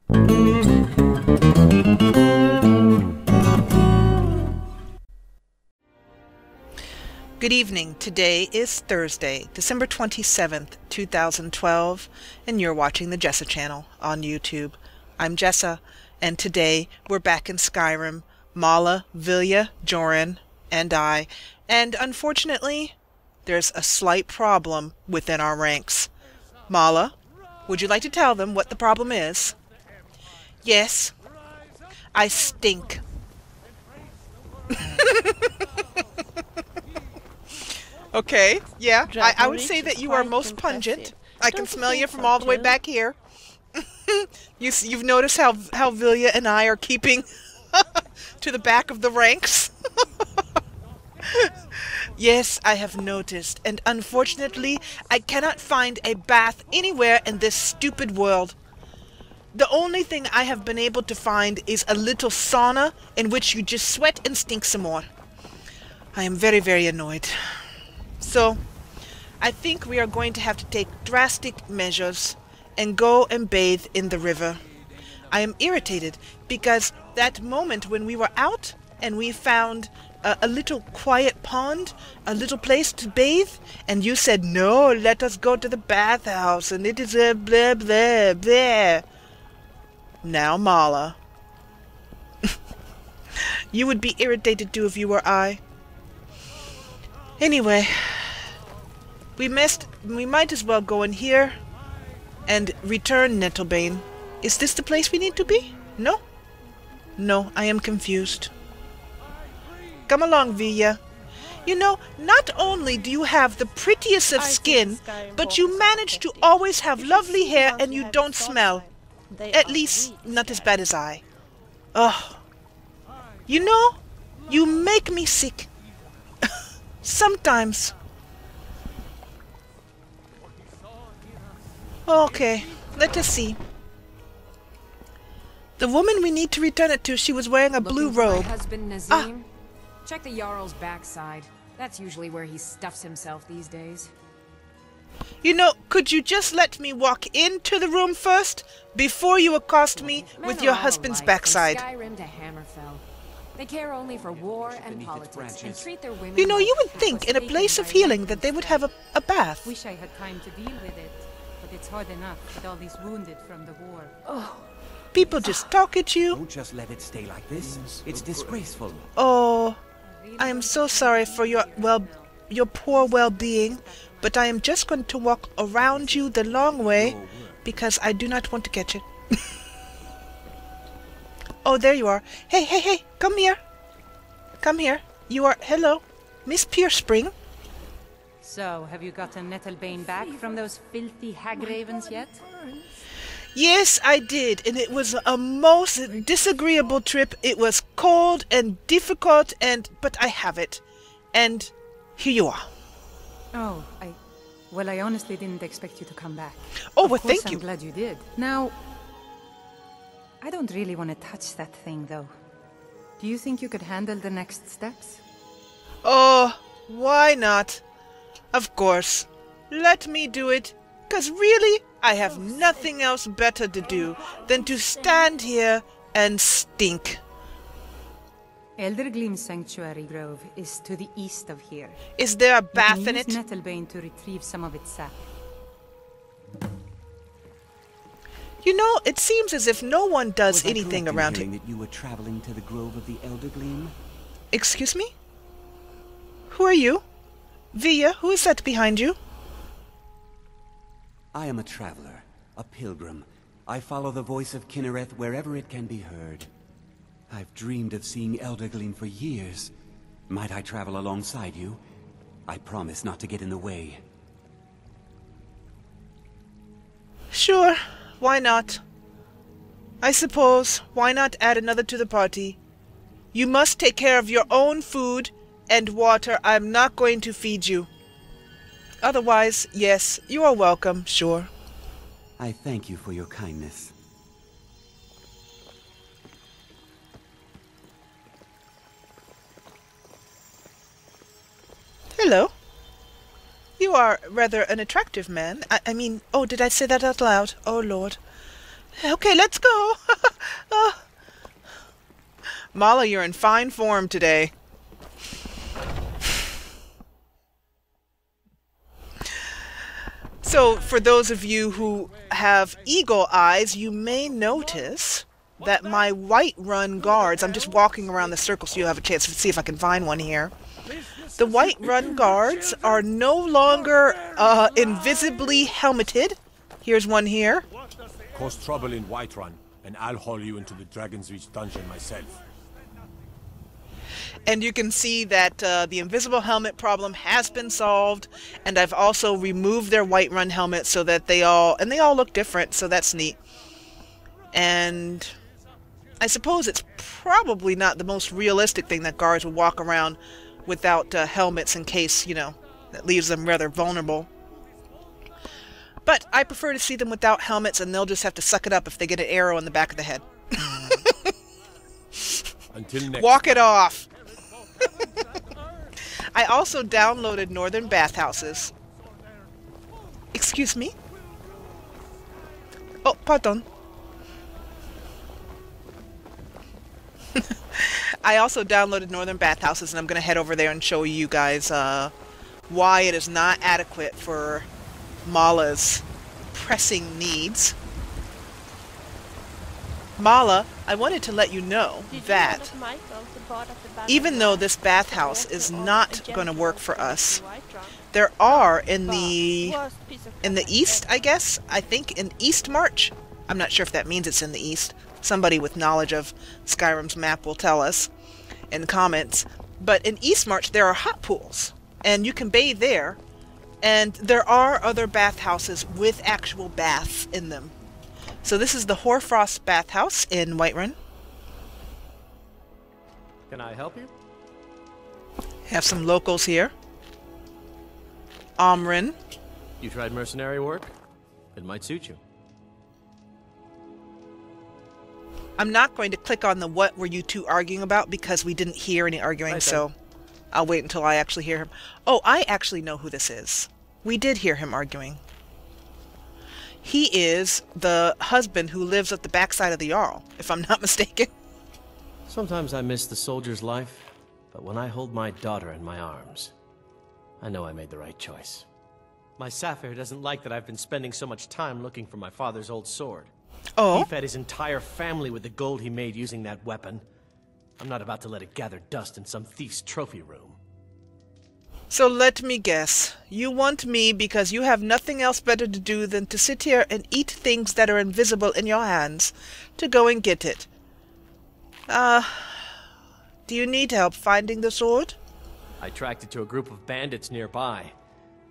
Good evening. Today is Thursday, December 27th, 2012, and you're watching the Jessa Channel on YouTube. I'm Jessa, and today we're back in Skyrim. Mala, Vilja, Joran, and I. And unfortunately, there's a slight problem within our ranks. Mala, would you like to tell them what the problem is? Yes, I stink. Okay, yeah, I would say that you are most pungent. I can smell you from all the way back here. You've noticed how Vilja and I are keeping to the back of the ranks? Yes, I have noticed, and unfortunately, I cannot find a bath anywhere in this stupid world. The only thing I have been able to find is a little sauna in which you just sweat and stink some more. I am very, very annoyed. So, I think we are going to have to take drastic measures and go and bathe in the river. I am irritated because that moment when we were out and we found a little quiet pond, a little place to bathe, and you said, no, let us go to the bathhouse, and it is a blah, blah, blah. Now, Mala. You would be irritated too if you were I. Anyway, we might as well go in here and return Nettlebane. Is this the place we need to be? No? No, I am confused. Come along, Vilja. You know, not only do you have the prettiest of skin, but you manage to always have lovely hair and you don't smell. At least, not as bad as I. Ugh. You know, you make me sick. Sometimes. Okay, let us see. The woman we need to return it to, she was wearing a blue robe. My husband Nazim? Check the Jarl's backside. That's usually where he stuffs himself these days. You know, could you just let me walk into the room first, before you accost me with your husband's backside? From Skyrim to Hammerfell. They care only for war and politics and treat their women. You know, you would like think in a place of healing that they would have a bath. Wish I had time to deal with it, but it's hard enough with all these wounded from the war. Oh, people just talk at you. Don't just let it stay like this. It's disgraceful. Oh, I am so sorry for your poor well-being, but I am just going to walk around you the long way because I do not want to catch it. Oh, there you are. Hey, hey, hey, come here. Come here. You are, hello, Miss Pierspring. So, have you gotten Nettlebane back from those filthy hag-ravens yet? Yes, I did, and it was a most disagreeable trip. It was cold and difficult, but I have it. And here you are. Oh, I honestly didn't expect you to come back. Oh, well, thank you. I'm glad you did. Now, I don't really want to touch that thing, though. Do you think you could handle the next steps? Oh, why not? Of course. Let me do it, 'cause really, I have nothing else better to do than to stand here and stink. Elderglim's Sanctuary Grove is to the east of here. Is there a bath in it? Use Nettlebane to retrieve some of its sap. You know, it seems as if no one does anything around here. That you were traveling to the Grove of the Eldergleam? Excuse me? Who are you? Vilja, who is that behind you? I am a traveler, a pilgrim. I follow the voice of Kinnereth wherever it can be heard. I've dreamed of seeing Eldergleam for years. Might I travel alongside you? I promise not to get in the way. Sure, why not? I suppose, why not add another to the party? You must take care of your own food and water. I'm not going to feed you. Otherwise, yes, you are welcome, sure. I thank you for your kindness. Hello. You are rather an attractive man. I mean, oh, did I say that out loud? Oh, Lord. Okay, let's go. Mala, you're in fine form today. So, for those of you who have eagle eyes, you may notice that my Whiterun guards, I'm just walking around the circle so you have a chance to see if I can find one here. The Whiterun guards are no longer invisibly helmeted. Here's one here. Cause trouble in Whiterun, and I'll haul you into the Dragon's Reach dungeon myself. And you can see that the invisible helmet problem has been solved, and I've also removed their Whiterun helmets so that they all look different, so that's neat. And I suppose it's probably not the most realistic thing that guards would walk around without helmets in case, you know, that leaves them rather vulnerable. But I prefer to see them without helmets, and they'll just have to suck it up if they get an arrow in the back of the head. Until next Walk it off! I also downloaded Northern Bathhouses. Excuse me? Oh, pardon. I also downloaded Northern Bathhouses, and I'm going to head over there and show you guys why it is not adequate for Mala's pressing needs. Mala, I wanted to let you know that even though this bathhouse is not going to work for us, there are in the east, I guess, I think in East March. I'm not sure if that means it's in the east. Somebody with knowledge of Skyrim's map will tell us in comments. But in East March there are hot pools, and you can bathe there. And there are other bathhouses with actual baths in them. So this is the Hoarfrost bathhouse in Whiterun. Can I help you? Have some locals here. Omrin. You tried mercenary work? It might suit you. I'm not going to click on the what were you two arguing about because we didn't hear any arguing, Right, so I'll wait until I actually hear him. Oh, I actually know who this is. We did hear him arguing. He is the husband who lives at the backside of the Jarl, if I'm not mistaken. Sometimes I miss the soldier's life, but when I hold my daughter in my arms, I know I made the right choice. My Sapphire doesn't like that I've been spending so much time looking for my father's old sword. Oh? He fed his entire family with the gold he made using that weapon. I'm not about to let it gather dust in some thief's trophy room. So let me guess. You want me because you have nothing else better to do than to sit here and eat things that are invisible in your hands to go and get it. Do you need help finding the sword? I tracked it to a group of bandits nearby,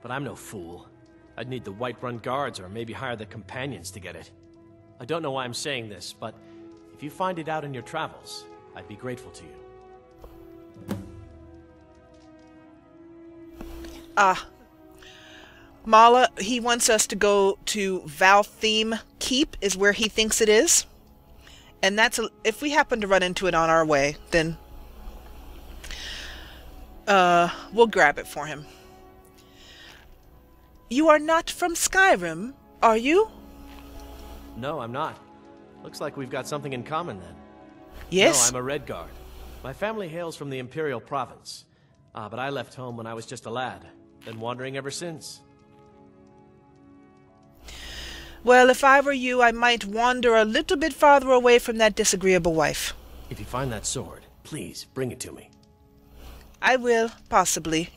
but I'm no fool. I'd need the Whiterun guards or maybe hire the companions to get it. I don't know why I'm saying this, but if you find it out in your travels, I'd be grateful to you. Mala, he wants us to go to Valtheme Keep, is where he thinks it is. And that's, if we happen to run into it on our way, then we'll grab it for him. You are not from Skyrim, are you? No, I'm not. Looks like we've got something in common then. Yes. No, I'm a Red Guard. My family hails from the Imperial Province. But I left home when I was just a lad. Been wandering ever since. Well, if I were you, I might wander a little bit farther away from that disagreeable wife. If you find that sword, please bring it to me. I will, possibly.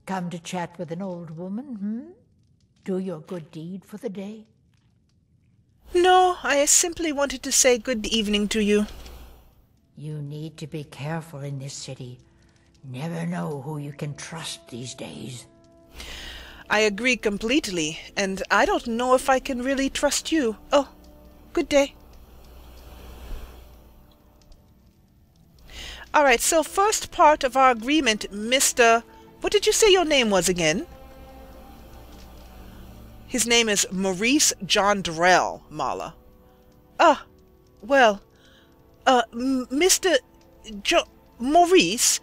Come to chat with an old woman, Do your good deed for the day? No, I simply wanted to say good evening to you. You need to be careful in this city. Never know who you can trust these days. I agree completely, and I don't know if I can really trust you. Oh, good day. Alright, so first part of our agreement, Mr. What did you say your name was again? His name is Maurice Jondrell, Mala. Mr. Maurice,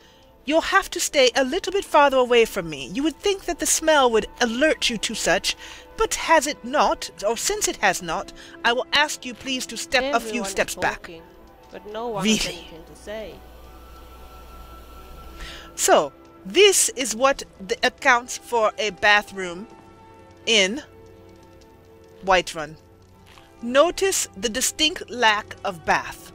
you'll have to stay a little bit farther away from me. You would think that the smell would alert you to such, But has it not? Or since it has not, I will ask you please to step a few Everyone steps is back. talking, but no one Really? has anything to say. So, this is what accounts for a bathroom in Whiterun. Notice the distinct lack of bath.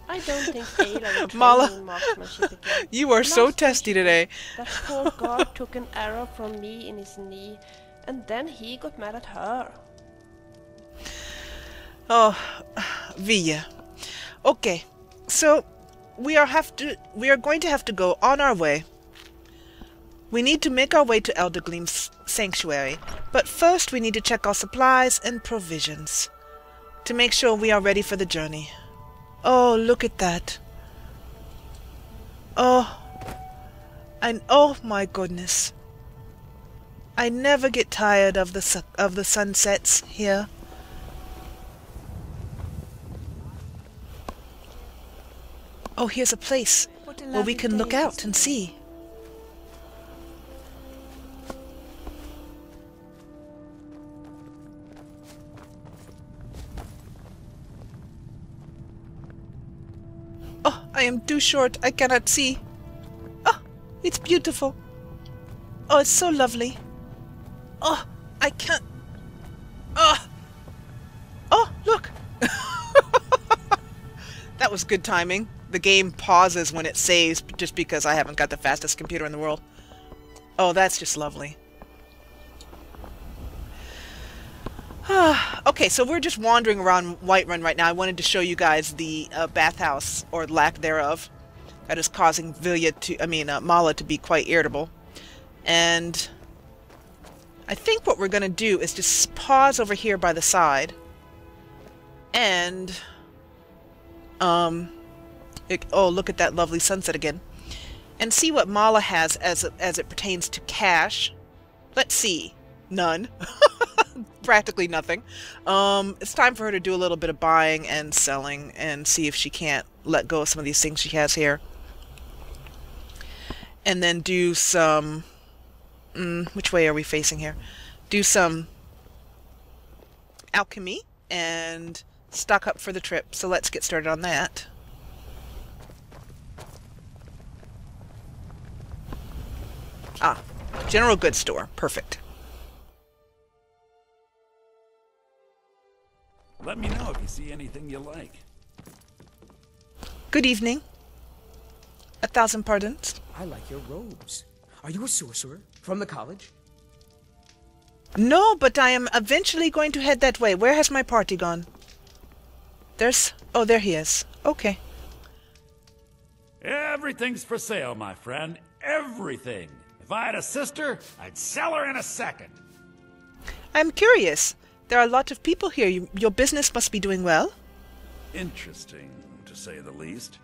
I don't think Ayla will train Mala, me in marksmanship again. you are so Last testy mission, today. That poor guard took an arrow from me in his knee, and then he got mad at her. Oh, Vilja. Okay, so we are going to have to go on our way. We need to make our way to Eldergleam's sanctuary, but first we need to check our supplies and provisions to make sure we are ready for the journey. Oh, look at that. Oh, oh my goodness. I never get tired of the sunsets here. Oh, here's a place where we can look out and see. Oh, I am too short. I cannot see. Oh, it's beautiful. Oh, it's so lovely. Oh, I can't. Oh, oh, look. That was good timing. The game pauses when it saves just because I haven't got the fastest computer in the world. Oh, that's just lovely. Okay, so we're just wandering around Whiterun right now. I wanted to show you guys the bathhouse, or lack thereof, that is causing Mala to be quite irritable. And I think what we're going to do is just pause over here by the side and oh, look at that lovely sunset again, and see what Mala has as it pertains to cash. Let's see. None. Practically nothing. It's time for her to do a little bit of buying and selling and see if she can't let go of some of these things she has here. And then do some... which way are we facing here? Do some alchemy and stock up for the trip. So let's get started on that. Ah, general goods store. Perfect. Let me know if you see anything you like. Good evening. 1,000 pardons. I like your robes. Are you a sorcerer? From the college? No, but I am eventually going to head that way. Where has my party gone? Oh, there he is. Okay. Everything's for sale, my friend. Everything. If I had a sister, I'd sell her in a second. I'm curious. There are a lot of people here. Your business must be doing well. Interesting, to say the least.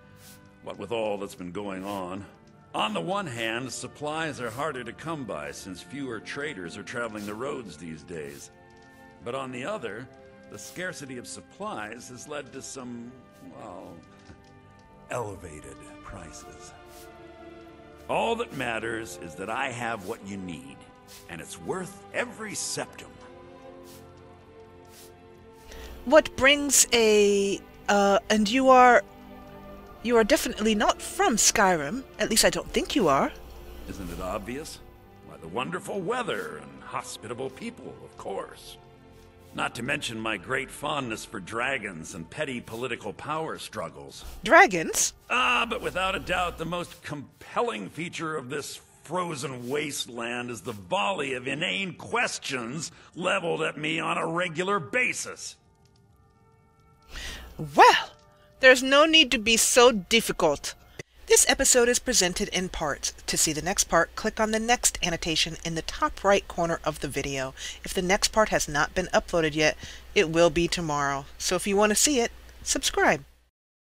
What with all that's been going on. On the one hand, supplies are harder to come by since fewer traders are traveling the roads these days. But on the other, the scarcity of supplies has led to some, well, elevated prices. All that matters is that I have what you need, and it's worth every septum. What brings and you are definitely not from Skyrim. At least I don't think you are. Isn't it obvious? Why, the wonderful weather and hospitable people, of course. Not to mention my great fondness for dragons and petty political power struggles. Dragons? But without a doubt, the most compelling feature of this frozen wasteland is the volley of inane questions leveled at me on a regular basis. Well, there's no need to be so difficult. This episode is presented in parts. To see the next part, click on the next annotation in the top right corner of the video. If the next part has not been uploaded yet, it will be tomorrow. So if you want to see it, subscribe.